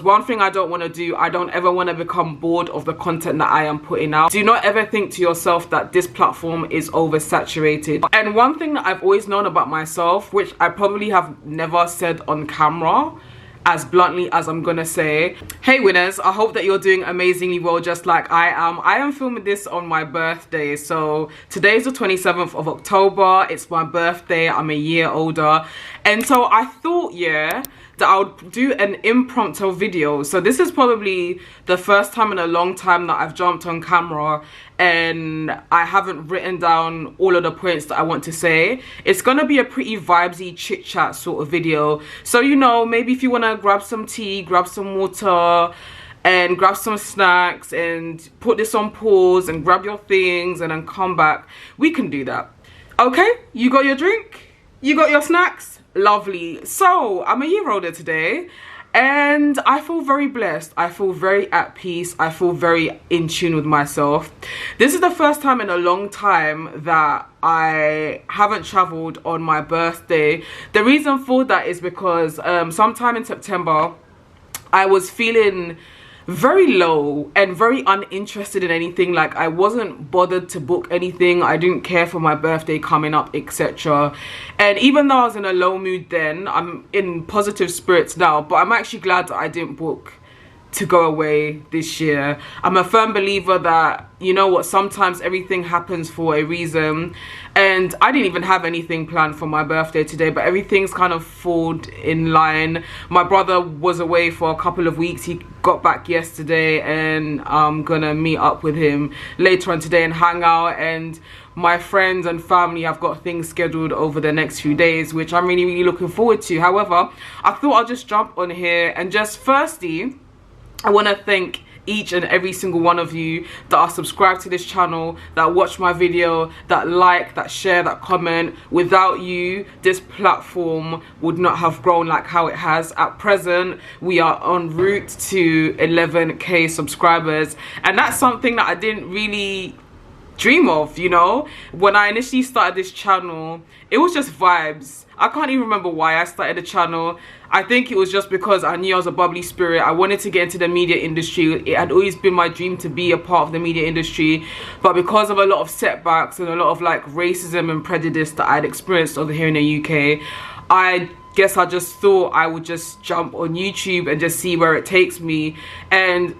One thing I don't want to do, I don't ever want to become bored of the content that I am putting out. Do not ever think to yourself that this platform is oversaturated. And one thing that I've always known about myself, which I probably have never said on camera as bluntly as I'm gonna say, hey winners, I hope that you're doing amazingly well just like I am. I am filming this on my birthday, so today's the 27th of October. It's my birthday, I'm a year older, and so I thought, yeah, that I would do an impromptu video. So this is probably the first time in a long time that I've jumped on camera and I haven't written down all of the points that I want to say. It's gonna be a pretty vibesy chit chat sort of video. So, you know, maybe if you wanna grab some tea, grab some water, and grab some snacks and put this on pause and grab your things and then come back, we can do that. Okay, you got your drink? You got your snacks? Lovely. So I'm a year older today and I feel very blessed. I feel very at peace. I feel very in tune with myself. This is the first time in a long time that I haven't traveled on my birthday. The reason for that is because sometime in September I was feeling very low and very uninterested in anything. Like, I wasn't bothered to book anything. I didn't care for my birthday coming up, etc. And even though I was in a low mood then, I'm in positive spirits now, but I'm actually glad that I didn't book to go away this year. I'm a firm believer that, you know what, sometimes everything happens for a reason, and I didn't even have anything planned for my birthday today, but everything's kind of fallen in line. My brother was away for a couple of weeks. He got back yesterday and I'm gonna meet up with him later on today and hang out, and my friends and family have got things scheduled over the next few days, which I'm really looking forward to. However, I thought I'll just jump on here and just firstly, I want to thank each and every single one of you that are subscribed to this channel, that watch my video, that like, that share, that comment. Without you, this platform would not have grown like how it has. At present, we are en route to 11k subscribers, and that's something that I didn't really dream of, you know. When I initially started this channel, it was just vibes. I can't even remember why I started the channel. I think it was just because I knew I was a bubbly spirit. I wanted to get into the media industry. It had always been my dream to be a part of the media industry, but because of a lot of setbacks and a lot of like racism and prejudice that I'd experienced over here in the UK, I guess I just thought I would just jump on YouTube and just see where it takes me. And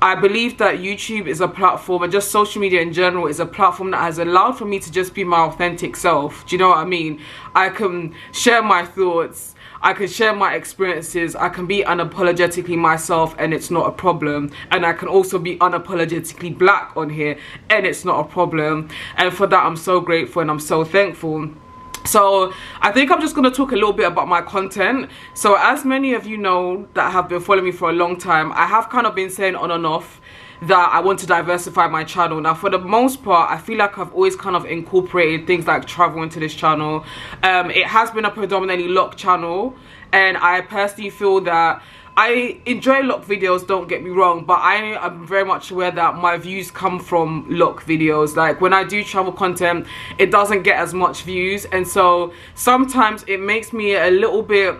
I believe that YouTube is a platform, and just social media in general is a platform that has allowed for me to just be my authentic self. Do you know what I mean? I can share my thoughts, I can share my experiences, I can be unapologetically myself and it's not a problem. And I can also be unapologetically black on here and it's not a problem. And for that, I'm so grateful and I'm so thankful. So I think I'm just going to talk a little bit about my content. So as many of you know that have been following me for a long time, I have kind of been saying on and off that I want to diversify my channel. Now, for the most part, I feel like I've always kind of incorporated things like travel into this channel. It has been a predominantly lock channel, and I personally feel that I enjoy lock videos, don't get me wrong, but I am very much aware that my views come from lock videos. Like, when I do travel content, it doesn't get as much views, and so sometimes it makes me a little bit,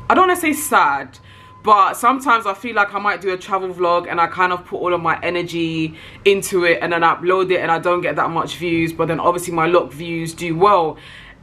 I don't want to say sad, but sometimes I feel like I might do a travel vlog and I kind of put all of my energy into it and then I upload it and I don't get that much views, but then obviously my lock views do well.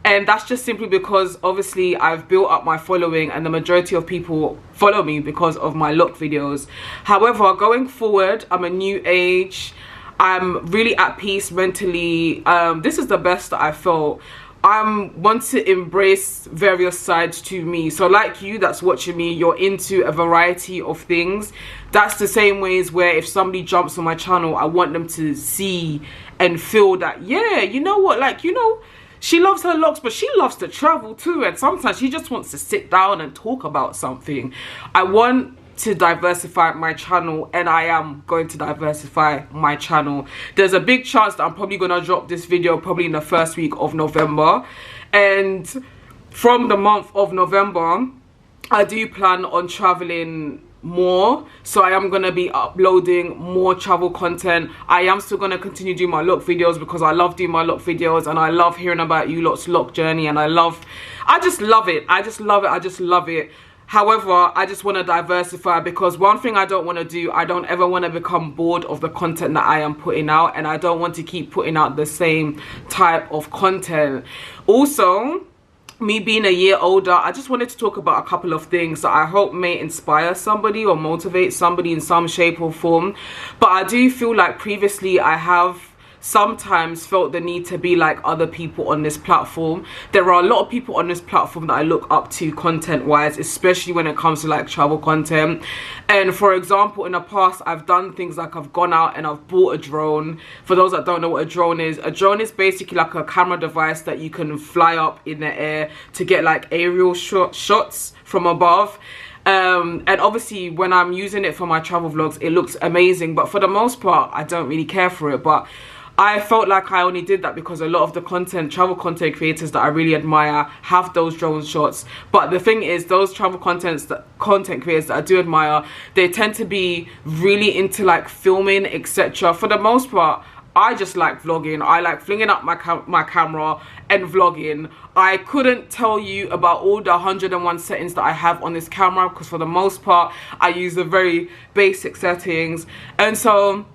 And that's just simply because obviously I've built up my following and the majority of people follow me because of my look videos. However, going forward, I'm a new age. I'm really at peace mentally. This is the best that I felt. I want to embrace various sides to me. So like you that's watching me, you're into a variety of things. That's the same ways where if somebody jumps on my channel, I want them to see and feel that, yeah, you know what, like, you know, she loves her locks, but she loves to travel too, and sometimes she just wants to sit down and talk about something. I want to diversify my channel, and I am going to diversify my channel. There's a big chance that I'm probably going to drop this video probably in the first week of November, and from the month of November I do plan on traveling more, so I am going to be uploading more travel content. I am still going to continue doing my lock videos because I love doing my lock videos and I love hearing about you lot's lock journey, and I just love it. I just love it. However, I just want to diversify, because one thing I don't want to do, I don't ever want to become bored of the content that I am putting out, and I don't want to keep putting out the same type of content. Also, me being a year older, I just wanted to talk about a couple of things that I hope may inspire somebody or motivate somebody in some shape or form. But I do feel like previously I have sometimes felt the need to be like other people on this platform. There are a lot of people on this platform that I look up to content wise, especially when it comes to like travel content. And for example, in the past, I've done things like I've gone out and I've bought a drone. For those that don't know what a drone is basically like a camera device that you can fly up in the air to get like aerial shots from above. And obviously when I'm using it for my travel vlogs, it looks amazing, but for the most part I don't really care for it. But I felt like I only did that because a lot of the travel content creators that I really admire have those drone shots. But the thing is, those travel content creators that I do admire, they tend to be really into like filming, etc. For the most part, I just like vlogging. I like flinging up my camera and vlogging. I couldn't tell you about all the 101 settings that I have on this camera, because for the most part, I use the very basic settings. And so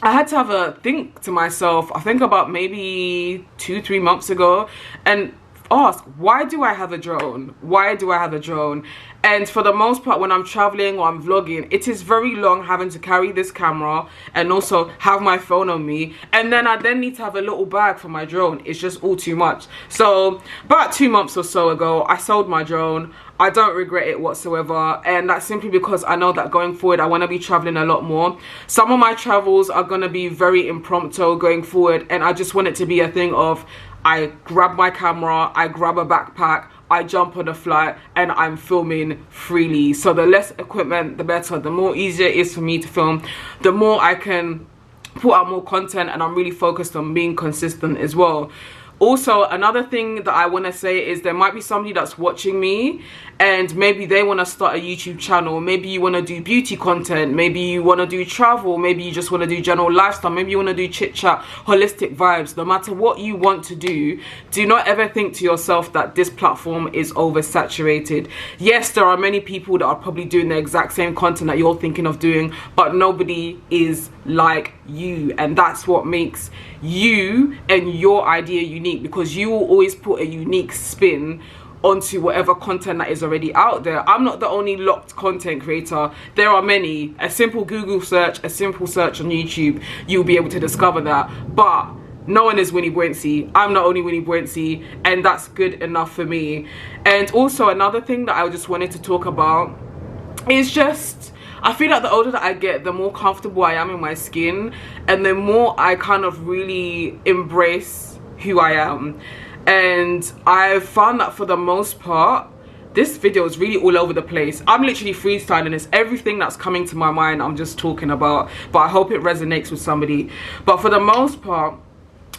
I had to have a think to myself, I think about maybe 2-3 months ago, and ask, why do I have a drone? Why do I have a drone? And for the most part, when I'm traveling or I'm vlogging, it is very long having to carry this camera and also have my phone on me, and then I need to have a little bag for my drone. It's just all too much. So about 2 months or so ago, I sold my drone. I don't regret it whatsoever, and that's simply because I know that going forward I want to be traveling a lot more. Some of my travels are going to be very impromptu going forward, and I just want it to be a thing of I grab my camera, I grab a backpack, I jump on a flight, and I'm filming freely. So the less equipment, the better. The more easier it is for me to film, the more I can put out more content, and I'm really focused on being consistent as well. Also, another thing that I want to say is there might be somebody that's watching me and maybe they want to start a YouTube channel. Maybe you want to do beauty content, maybe you want to do travel, maybe you just want to do general lifestyle, maybe you want to do chit-chat, holistic vibes. No matter what you want to do not ever think to yourself that this platform is oversaturated. Yes, there are many people that are probably doing the exact same content that you're thinking of doing, but nobody is like you, and that's what makes you and your idea unique, because you will always put a unique spin onto whatever content that is already out there. I'm not the only locked content creator. There are many. A simple Google search, a simple search on YouTube, you'll be able to discover that. But no one is Wini Boansi. I'm not only Wini Boansi, and that's good enough for me. And also another thing that I just wanted to talk about is just, I feel like the older that I get, the more comfortable I am in my skin, and the more I kind of really embrace who I am. And I've found that for the most part, this video is really all over the place. I'm literally freestyling. It's everything that's coming to my mind I'm just talking about, but I hope it resonates with somebody. But for the most part,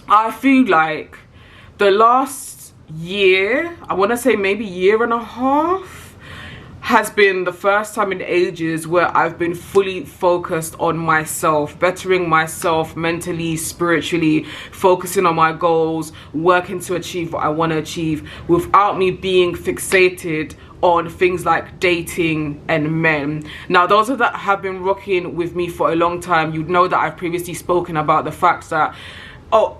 I feel like the last year, I want to say maybe year and a half, has been the first time in ages where I've been fully focused on myself, bettering myself mentally, spiritually, focusing on my goals, working to achieve what I want to achieve without me being fixated on things like dating and men. Now, those that have been rocking with me for a long time, you'd know that I've previously spoken about the fact that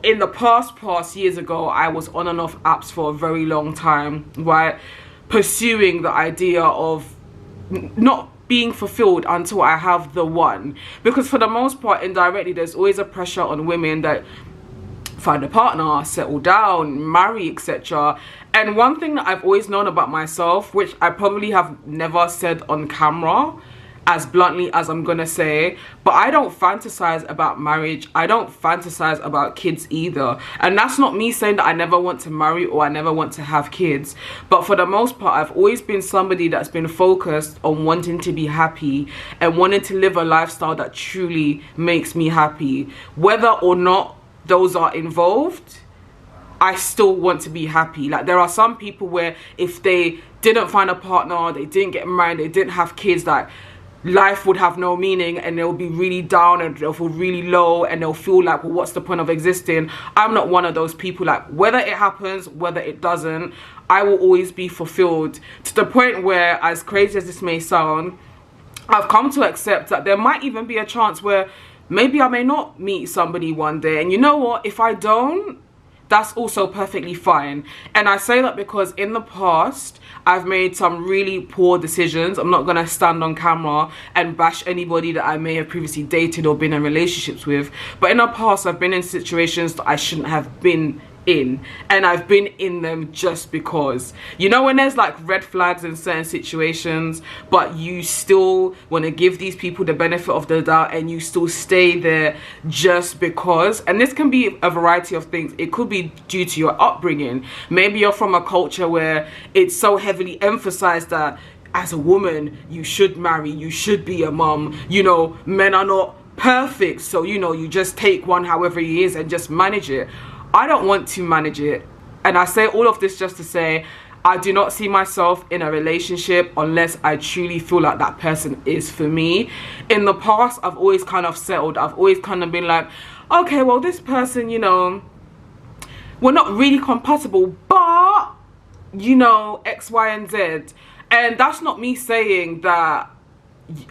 in the past years ago, I was on and off apps for a very long time, right? Pursuing the idea of not being fulfilled until I have the one. Because for the most part, indirectly, there's always a pressure on women that find a partner, settle down, marry, etc. And one thing that I've always known about myself, which I probably have never said on camera as bluntly as I'm gonna say, but I don't fantasize about marriage. I don't fantasize about kids either. And that's not me saying that I never want to marry or I never want to have kids. But for the most part, I've always been somebody that's been focused on wanting to be happy and wanting to live a lifestyle that truly makes me happy. Whether or not those are involved, I still want to be happy. Like, there are some people where if they didn't find a partner, they didn't get married, they didn't have kids, like, life would have no meaning, and they'll be really down and they'll feel really low, and they'll feel like, well, what's the point of existing? I'm not one of those people. Like, whether it happens, whether it doesn't, I will always be fulfilled, to the point where, as crazy as this may sound, I've come to accept that there might even be a chance where maybe I may not meet somebody one day, and you know what, if I don't, that's also perfectly fine. And I say that because in the past I've made some really poor decisions. I'm not gonna stand on camera and bash anybody that I may have previously dated or been in relationships with, but in the past I've been in situations that I shouldn't have been in, and I've been in them just because, you know, when there's like red flags in certain situations, but you still want to give these people the benefit of the doubt, and you still stay there just because. And this can be a variety of things. It could be due to your upbringing. Maybe you're from a culture where it's so heavily emphasized that as a woman you should marry, you should be a mom, you know, men are not perfect, so you know, you just take one however he is and just manage it. I don't want to manage it, and I say all of this just to say I do not see myself in a relationship unless I truly feel like that person is for me. In the past, I've always kind of settled. I've always kind of been like, okay, well, this person, you know, we're not really compatible, but, you know, X, Y, and Z. And that's not me saying that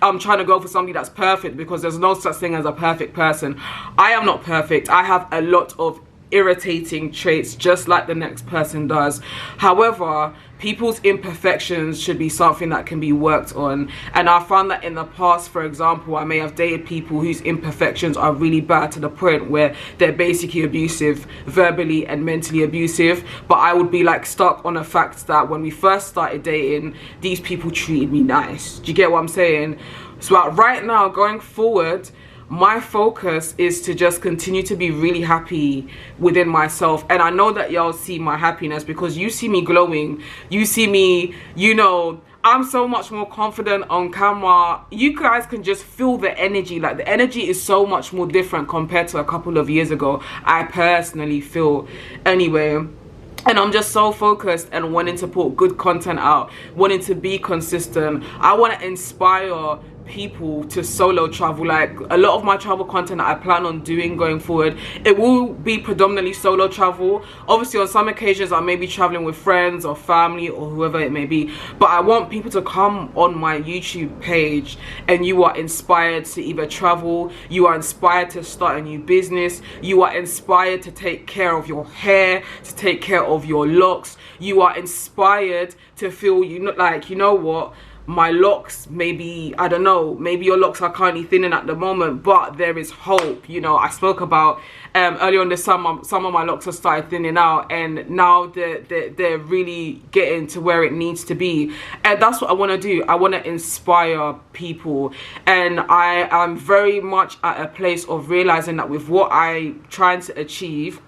I'm trying to go for somebody that's perfect, because there's no such thing as a perfect person. I am not perfect. I have a lot of irritating traits, just like the next person does. However, people's imperfections should be something that can be worked on, and I found that in the past, for example, I may have dated people whose imperfections are really bad, to the point where they're basically abusive, verbally and mentally abusive, but I would be like stuck on the fact that when we first started dating, these people treated me nice. Do you get what I'm saying? So right now, going forward, my focus is to just continue to be really happy within myself. And I know that y'all see my happiness because you see me glowing. You see me, you know, I'm so much more confident on camera. You guys can just feel the energy. Like, the energy is so much more different compared to a couple of years ago, I personally feel. Anyway, and I'm just so focused and wanting to put good content out, wanting to be consistent. I want to inspire people to solo travel. Like, a lot of my travel content that I plan on doing going forward, it will be predominantly solo travel. Obviously, on some occasions I may be traveling with friends or family or whoever it may be, but I want people to come on my YouTube page and you are inspired to either travel, you are inspired to start a new business, you are inspired to take care of your hair, to take care of your locks, you are inspired to feel, you know, like, you know what, my locks, maybe, I don't know, maybe your locks are currently thinning at the moment, but there is hope. You know, I spoke about earlier on this summer, some of my locks have started thinning out, and now they're really getting to where it needs to be. And that's what I want to do. I want to inspire people, and I am very much at a place of realizing that with what I'm trying to achieve,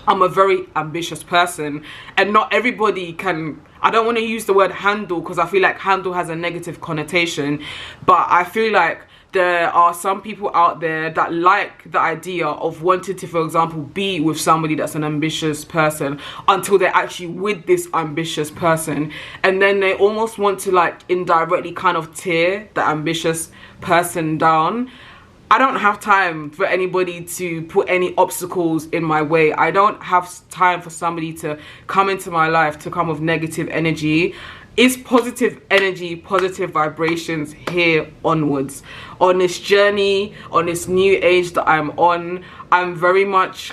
I'm a very ambitious person, and not everybody can, I don't want to use the word handle because I feel like handle has a negative connotation, but I feel like there are some people out there that like the idea of wanting to, for example, be with somebody that's an ambitious person until they're actually with this ambitious person, and then they almost want to like indirectly kind of tear the ambitious person down. I don't have time for anybody to put any obstacles in my way. I don't have time for somebody to come into my life to come with negative energy. It's positive energy, positive vibrations here onwards. On this journey, on this new age that I'm on, I'm very much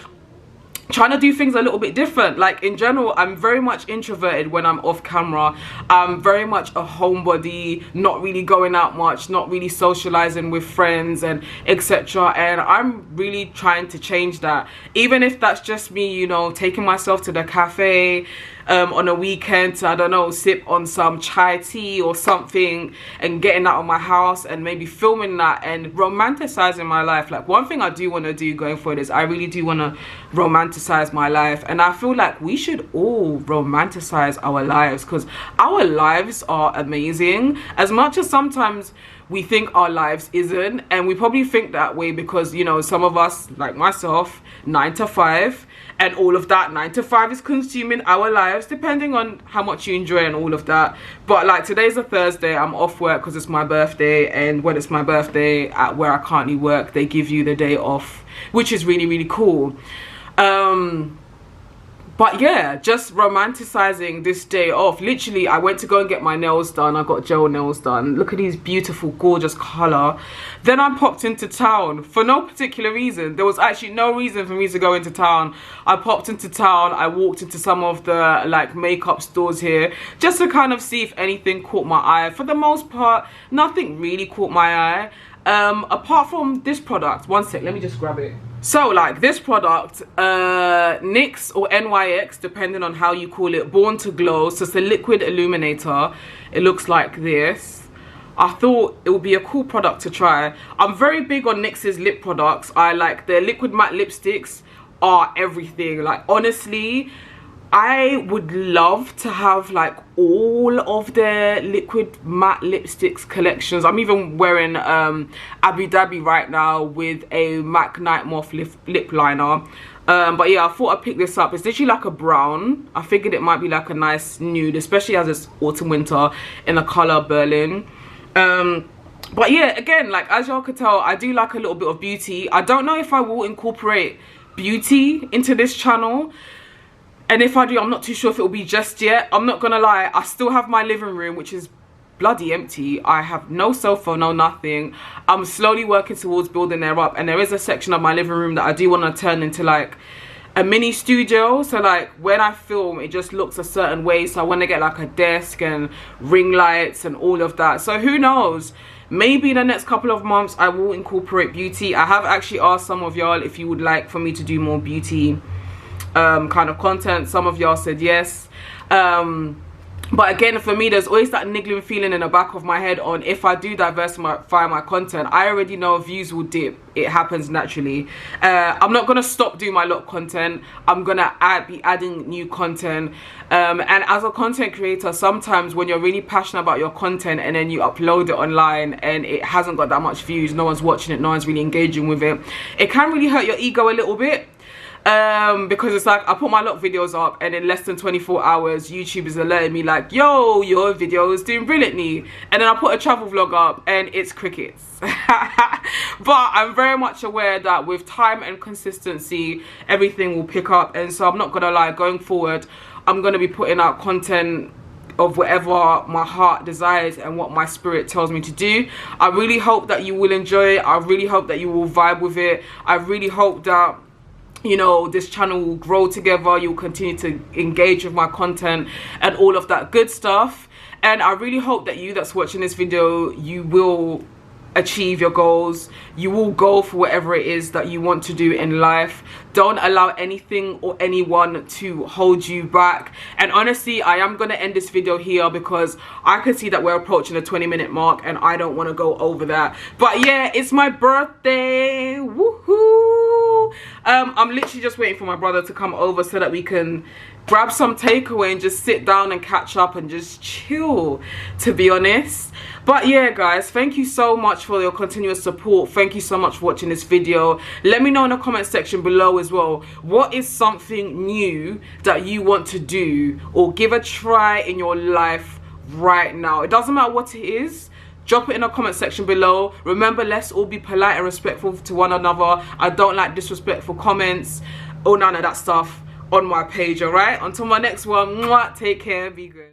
trying to do things a little bit different. Like, in general, I'm very much introverted when I'm off camera. I'm very much a homebody, not really going out much, not really socializing with friends and etc. And I'm really trying to change that, even if that's just me, you know, taking myself to the cafe on a weekend to, I don't know, sip on some chai tea or something, and getting out of my house and maybe filming that and romanticizing my life. Like, one thing I do want to do going forward is I really do want to romanticize my life, and I feel like we should all romanticize our lives because our lives are amazing, as much as sometimes we think our lives isn't. And we probably think that way because, you know, some of us, like myself, 9 to 5, and all of that. 9 to 5 is consuming our lives, depending on how much you enjoy and all of that. But like, today's a Thursday, I'm off work because it's my birthday, and when it's my birthday at where I currently work, they give you the day off, which is really, really cool. But yeah, just romanticizing this day off. Literally, I went to go and get my nails done. I got gel nails done. Look at these beautiful, gorgeous color. Then I popped into town for no particular reason. There was actually no reason for me to go into town. I popped into town. I walked into some of the like makeup stores here just to kind of see if anything caught my eye. For the most part, nothing really caught my eye. Apart from this product. One sec, let me just grab it. So like this product, NYX or NYX, depending on how you call it, Born to Glow. So it's a liquid illuminator. It looks like this. I thought it would be a cool product to try. I'm very big on NYX's lip products. I like their liquid matte lipsticks are everything. Like, honestly, I would love to have like all of their liquid matte lipsticks collections. I'm even wearing Abu Dhabi right now with a MAC Night Moth lip liner. But yeah, I thought I'd pick this up. It's literally like a brown. I figured it might be like a nice nude, especially as it's autumn winter, in the color Berlin. But yeah, again, like as y'all could tell, I do like a little bit of beauty. I don't know if I will incorporate beauty into this channel. And if I do, I'm not too sure if it will be just yet. I'm not gonna lie, I still have my living room, which is bloody empty. I have no sofa, no nothing. I'm slowly working towards building there up, and there is a section of my living room that I do want to turn into like a mini studio. So like when I film, it just looks a certain way. So I want to get like a desk and ring lights and all of that. So who knows? Maybe in the next couple of months I will incorporate beauty. I have actually asked some of y'all if you would like for me to do more beauty kind of content. Some of y'all said yes. But again, for me, there's always that niggling feeling in the back of my head on if I do diversify my content, I already know views will dip. It happens naturally. I'm not gonna stop doing my lot content. I'm gonna be adding new content. And as a content creator, sometimes when you're really passionate about your content and then you upload it online and it hasn't got that much views, no one's watching it, no one's really engaging with it, it can really hurt your ego a little bit. Because it's like I put my lot videos up and in less than 24 hours YouTube is alerting me like, yo, your video is doing brilliantly, and then I put a travel vlog up and it's crickets. But I'm very much aware that with time and consistency everything will pick up, and so I'm not gonna lie, going forward I'm gonna be putting out content of whatever my heart desires and what my spirit tells me to do. I really hope that you will enjoy it. I really hope that you will vibe with it. I really hope that, you know, this channel will grow together. You'll continue to engage with my content and all of that good stuff. And I really hope that you that's watching this video, you will achieve your goals. You will go for whatever it is that you want to do in life. Don't allow anything or anyone to hold you back. And honestly, I am going to end this video here because I can see that we're approaching the 20-minute mark and I don't want to go over that. But yeah, it's my birthday. Woohoo! I'm literally just waiting for my brother to come over so that we can grab some takeaway and just sit down and catch up and just chill, to be honest. But yeah, guys, thank you so much for your continuous support. Thank you so much for watching this video. Let me know in the comment section below as well, what is something new that you want to do or give a try in your life right now? It doesn't matter what it is. Drop it in the comment section below. Remember, let's all be polite and respectful to one another. I don't like disrespectful comments or none of that stuff on my page. All right, until my next one, mwah, take care, be good.